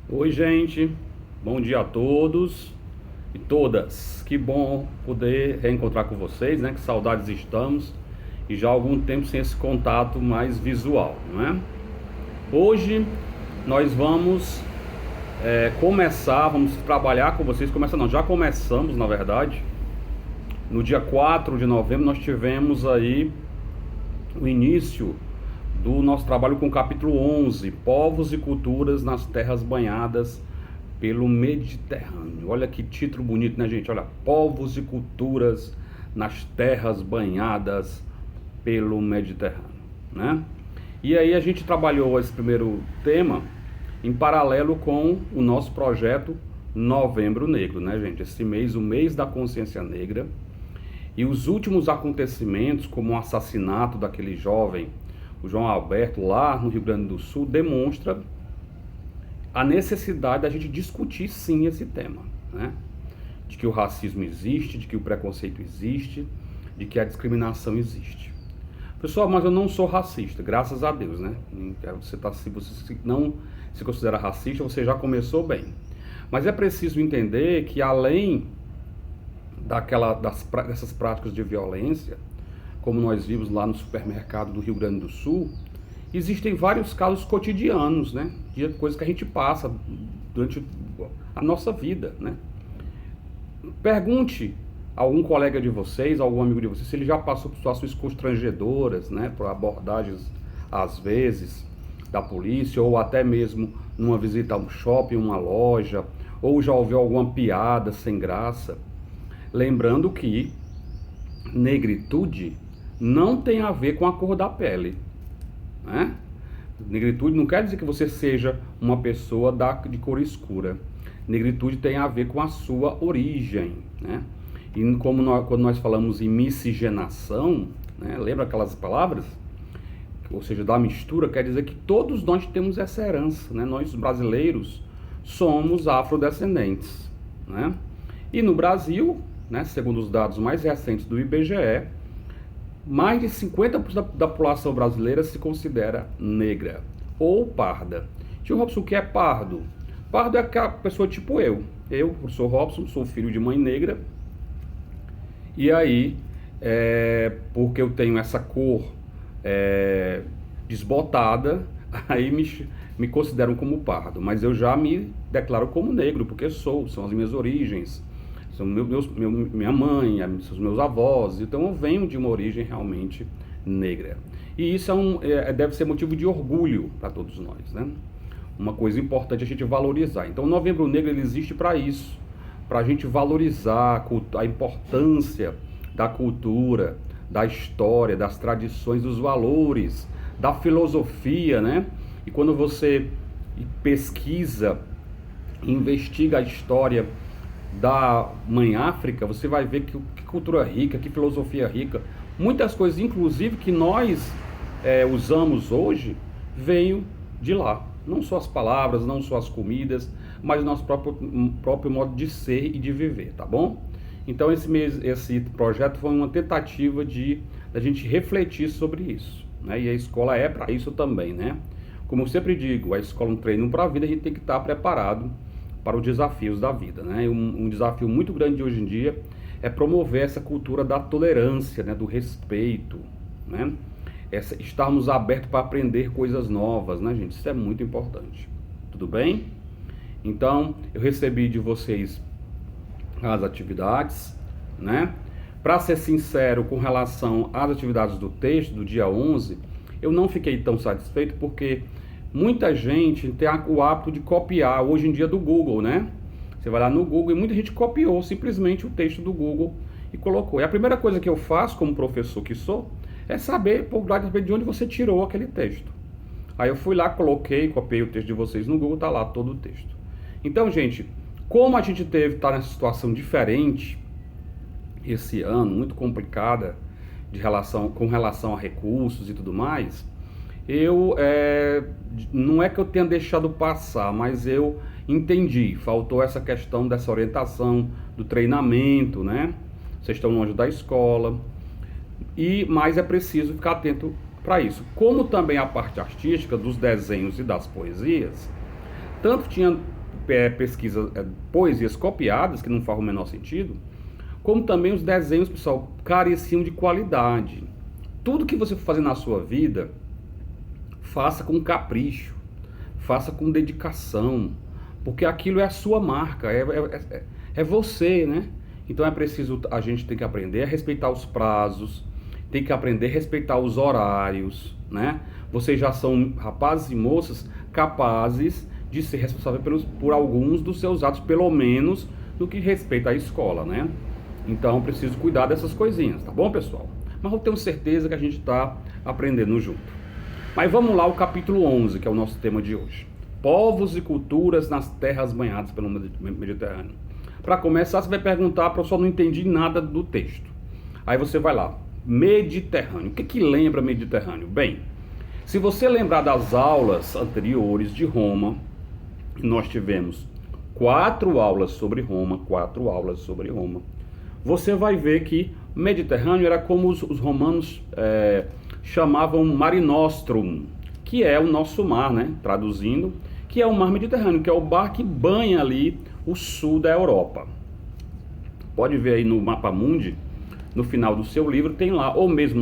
Oi, gente, bom dia a todos e todas. Que bom poder reencontrar com vocês, né? Que saudades estamos e já há algum tempo sem esse contato mais visual, não é? Hoje nós vamos vamos trabalhar com vocês. Começa não, já começamos, na verdade. No dia 4 de novembro nós tivemos aí o início do nosso trabalho com o capítulo 11, Povos e Culturas nas Terras Banhadas pelo Mediterrâneo. Olha que título bonito, né, gente? Olha, Povos e Culturas nas Terras Banhadas pelo Mediterrâneo, né? E aí a gente trabalhou esse primeiro tema em paralelo com o nosso projeto Novembro Negro, né, gente? Esse mês, o mês da consciência negra. E os últimos acontecimentos, como o assassinato daquele jovem, o João Alberto, lá no Rio Grande do Sul, demonstra a necessidade da gente discutir sim esse tema, né? De que o racismo existe, de que o preconceito existe, de que a discriminação existe. Pessoal, mas eu não sou racista, graças a Deus, né? Se você não se considera racista, você já começou bem. Mas é preciso entender que além dessas práticas de violência, como nós vimos lá no supermercado do Rio Grande do Sul, existem vários casos cotidianos, né? De coisas que a gente passa durante a nossa vida, né? Pergunte a algum colega de vocês, a algum amigo de vocês, se ele já passou por situações constrangedoras, né? Por abordagens, às vezes, da polícia, ou até mesmo numa visita a um shopping, uma loja, ou já ouviu alguma piada sem graça. Lembrando que negritude não tem a ver com a cor da pele, né? Negritude não quer dizer que você seja uma pessoa de cor escura. Negritude tem a ver com a sua origem, né? E quando nós falamos em miscigenação, né, lembra aquelas palavras? Ou seja, da mistura, quer dizer que todos nós temos essa herança, né? Nós brasileiros somos afrodescendentes, né? E no Brasil, né, segundo os dados mais recentes do IBGE, mais de 50% da população brasileira se considera negra ou parda. Tio Robson, o que é pardo? Pardo é aquela pessoa tipo eu. Eu, professor Robson, sou filho de mãe negra. E aí, porque eu tenho essa cor desbotada, aí me consideram como pardo. Mas eu já me declaro como negro, porque são as minhas origens. São minha mãe, são os meus avós, então eu venho de uma origem realmente negra. E isso deve ser motivo de orgulho para todos nós, né? Uma coisa importante a gente valorizar. Então o Novembro Negro ele existe para isso, para a gente valorizar a importância da cultura, da história, das tradições, dos valores, da filosofia, né? E quando você pesquisa, investiga a história da Mãe África, você vai ver que cultura rica, que filosofia rica. Muitas coisas, inclusive, que nós usamos hoje, veio de lá. Não só as palavras, não só as comidas, mas o nosso próprio modo de ser e de viver, tá bom? Então esse projeto foi uma tentativa da gente refletir sobre isso, né? E a escola é para isso também, né? Como eu sempre digo, a escola é um treino para a vida, a gente tem que estar preparado para os desafios da vida, né? Um desafio muito grande de hoje em dia é promover essa cultura da tolerância, né? Do respeito, né? Estarmos abertos para aprender coisas novas, né, gente? Isso é muito importante. Tudo bem? Então, eu recebi de vocês as atividades, né? Para ser sincero, com relação às atividades do texto do dia 11, eu não fiquei tão satisfeito porque muita gente tem o hábito de copiar hoje em dia do Google, né? Você vai lá no Google e muita gente copiou simplesmente o texto do Google e colocou. E a primeira coisa que eu faço como professor que sou é saber de onde você tirou aquele texto. Aí eu fui lá, copiei o texto de vocês no Google, tá lá todo o texto. Então, gente, como a gente tá nessa situação diferente esse ano, muito complicada com relação a recursos e tudo mais, não é que eu tenha deixado passar, mas eu entendi, faltou essa questão dessa orientação, do treinamento, né? Vocês estão longe da escola, mas é preciso ficar atento para isso. Como também a parte artística, dos desenhos e das poesias, Tanto tinha pesquisas, poesias copiadas, que não faz o menor sentido, como também os desenhos, pessoal, careciam de qualidade. Tudo que você for fazer na sua vida, faça com capricho, faça com dedicação, porque aquilo é a sua marca, é você, né? Então é preciso, a gente tem que aprender a respeitar os prazos, tem que aprender a respeitar os horários, né? Vocês já são rapazes e moças capazes de ser responsável por alguns dos seus atos, pelo menos no que respeita à escola, né? Então preciso cuidar dessas coisinhas, tá bom, pessoal? Mas eu tenho certeza que a gente está aprendendo junto. Mas vamos lá, o capítulo 11, que é o nosso tema de hoje. Povos e culturas nas terras banhadas pelo Mediterrâneo. Para começar, você vai perguntar, professor, não entendi nada do texto. Aí você vai lá, Mediterrâneo. O que lembra Mediterrâneo? Bem, se você lembrar das aulas anteriores de Roma, nós tivemos 4 aulas sobre Roma, você vai ver que Mediterrâneo era como os romanos chamavam Mare Nostrum, que é o nosso mar, né? Traduzindo, que é o mar Mediterrâneo, que é o mar que banha ali o sul da Europa. Pode ver aí no Mapa Mundi, no final do seu livro, tem lá, ou mesmo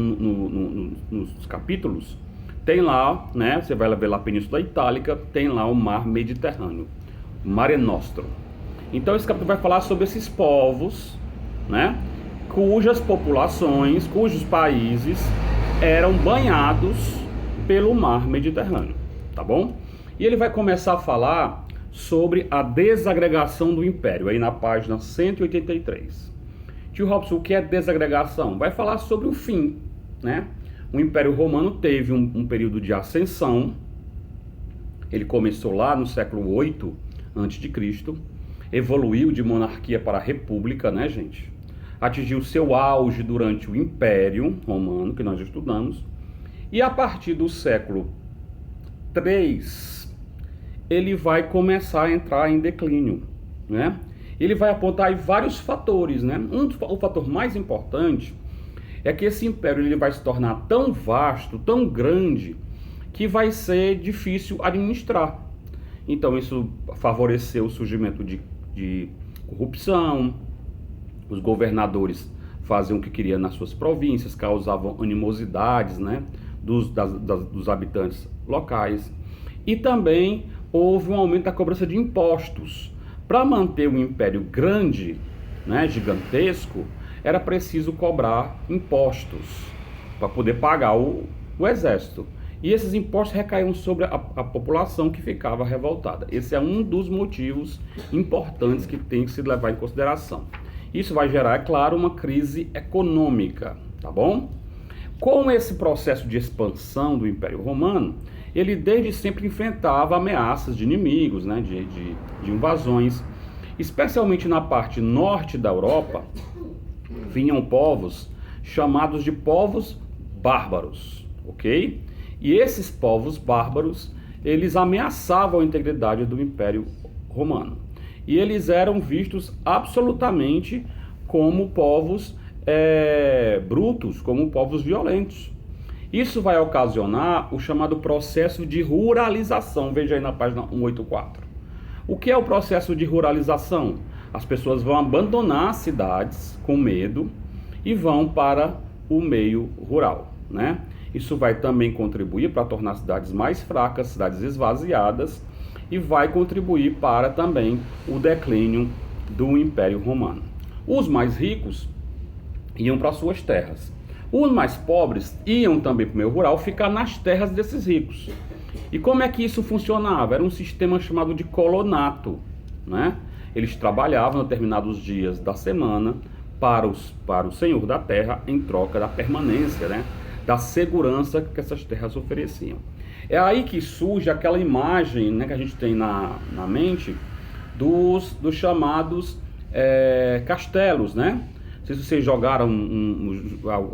nos capítulos, tem lá, né? Você vai ver lá a Península Itálica, tem lá o mar Mediterrâneo, Mare Nostrum. Então esse capítulo vai falar sobre esses povos, né? Cujas populações, cujos países eram banhados pelo mar Mediterrâneo, tá bom? E ele vai começar a falar sobre a desagregação do Império, aí na página 183. Tio Robson, o que é desagregação? Vai falar sobre o fim, né? O Império Romano teve um período de ascensão, ele começou lá no século 8 a.C., evoluiu de monarquia para república, né, gente? Atingiu seu auge durante o Império Romano, que nós estudamos, e a partir do século 3, ele vai começar a entrar em declínio, né? Ele vai apontar aí vários fatores, né? O fator mais importante é que esse império ele vai se tornar tão vasto, tão grande, que vai ser difícil administrar. Então isso favoreceu o surgimento de corrupção, os governadores faziam o que queriam nas suas províncias, causavam animosidades, né, dos habitantes locais. E também houve um aumento da cobrança de impostos. Para manter um império grande, né, gigantesco, era preciso cobrar impostos para poder pagar o exército. E esses impostos recaíam sobre a população que ficava revoltada. Esse é um dos motivos importantes que tem que se levar em consideração. Isso vai gerar, é claro, uma crise econômica, tá bom? Com esse processo de expansão do Império Romano, ele desde sempre enfrentava ameaças de inimigos, né, de invasões. Especialmente na parte norte da Europa, vinham povos chamados de povos bárbaros, ok? E esses povos bárbaros, eles ameaçavam a integridade do Império Romano. E eles eram vistos absolutamente como povos brutos, como povos violentos. Isso vai ocasionar o chamado processo de ruralização. Veja aí na página 184. O que é o processo de ruralização? As pessoas vão abandonar as cidades com medo e vão para o meio rural, né? Isso vai também contribuir para tornar as cidades mais fracas, cidades esvaziadas, e vai contribuir para também o declínio do Império Romano. Os mais ricos iam para suas terras. Os mais pobres iam também para o meio rural ficar nas terras desses ricos. E como é que isso funcionava? Era um sistema chamado de colonato, né? Eles trabalhavam determinados dias da semana para o senhor da terra em troca da permanência, né? Da segurança que essas terras ofereciam. É aí que surge aquela imagem, né, que a gente tem na mente dos chamados castelos, né? Não sei se vocês jogaram,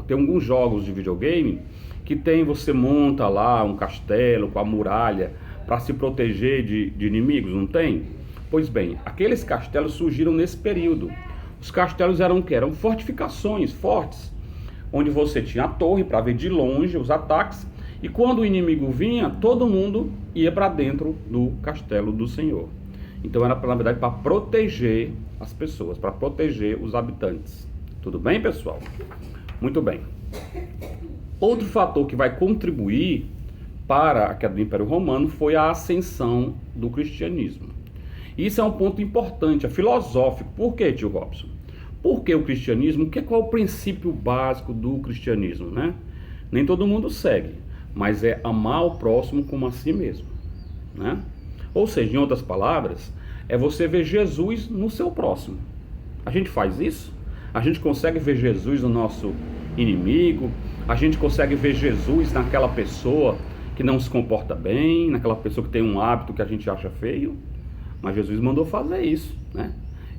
tem alguns jogos de videogame que você monta lá um castelo com a muralha para se proteger de inimigos, não tem? Pois bem, aqueles castelos surgiram nesse período. Os castelos eram o quê? Eram fortificações fortes, onde você tinha a torre para ver de longe os ataques E quando o inimigo vinha, todo mundo ia para dentro do castelo do Senhor. Então era, na verdade, para proteger as pessoas, para proteger os habitantes. Tudo bem, pessoal? Muito bem. Outro fator que vai contribuir para a queda do Império Romano foi a ascensão do cristianismo. Isso é um ponto importante, é filosófico. Por quê, tio Robson? Porque o cristianismo, qual é o princípio básico do cristianismo, né? Nem todo mundo segue, mas é amar o próximo como a si mesmo, né? Ou seja, em outras palavras, é você ver Jesus no seu próximo. A gente faz isso? A gente consegue ver Jesus no nosso inimigo? A gente consegue ver Jesus naquela pessoa que não se comporta bem, naquela pessoa que tem um hábito que a gente acha feio? Mas Jesus mandou fazer isso, né?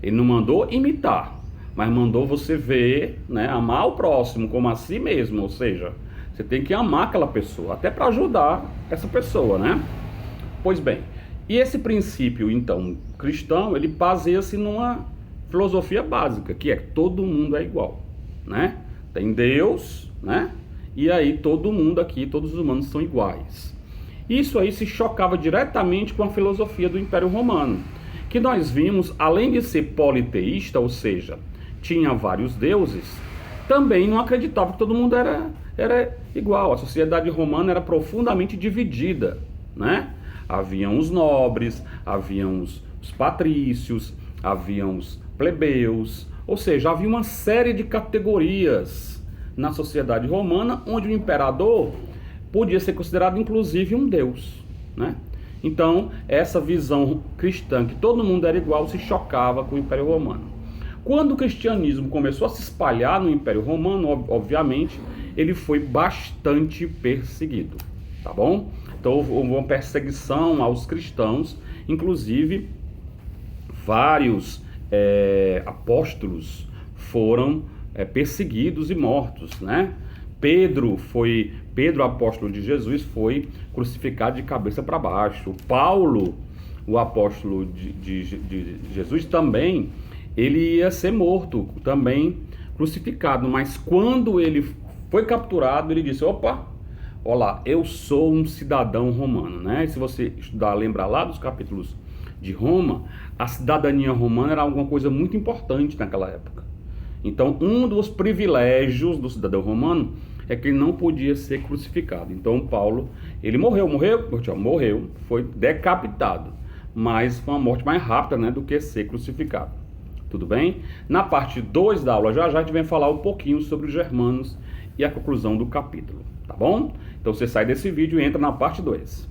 Ele não mandou imitar, mas mandou você ver, né, amar o próximo como a si mesmo. Ou seja, você tem que amar aquela pessoa, até para ajudar essa pessoa, né? Pois bem, e esse princípio, então, cristão, ele baseia-se numa filosofia básica, que é que todo mundo é igual, né? Tem Deus, né? E aí todo mundo aqui, todos os humanos são iguais. Isso aí se chocava diretamente com a filosofia do Império Romano, que nós vimos, além de ser politeísta, ou seja, tinha vários deuses, também não acreditava que todo mundo era igual. A sociedade romana era profundamente dividida, né? Haviam os nobres, haviam os patrícios, haviam os plebeus, ou seja, havia uma série de categorias na sociedade romana, onde o imperador podia ser considerado inclusive um deus, né? Então, essa visão cristã, que todo mundo era igual, se chocava com o Império Romano. Quando o cristianismo começou a se espalhar no Império Romano, obviamente, ele foi bastante perseguido, tá bom? Então, houve uma perseguição aos cristãos, inclusive vários apóstolos foram perseguidos e mortos, né? Pedro, apóstolo de Jesus, foi crucificado de cabeça para baixo. Paulo, o apóstolo de Jesus, também, ele ia ser morto, também crucificado. Mas quando ele foi capturado, ele disse: opa, olá, eu sou um cidadão romano, né? E se você estudar, lembrar lá dos capítulos de Roma, a cidadania romana era alguma coisa muito importante naquela época. Então, um dos privilégios do cidadão romano é que ele não podia ser crucificado. Então, Paulo, ele morreu, foi decapitado, mas foi uma morte mais rápida, né, do que ser crucificado. Tudo bem? Na parte 2 da aula, já a gente vem falar um pouquinho sobre os germanos e a conclusão do capítulo, tá bom? Então, você sai desse vídeo e entra na parte 2.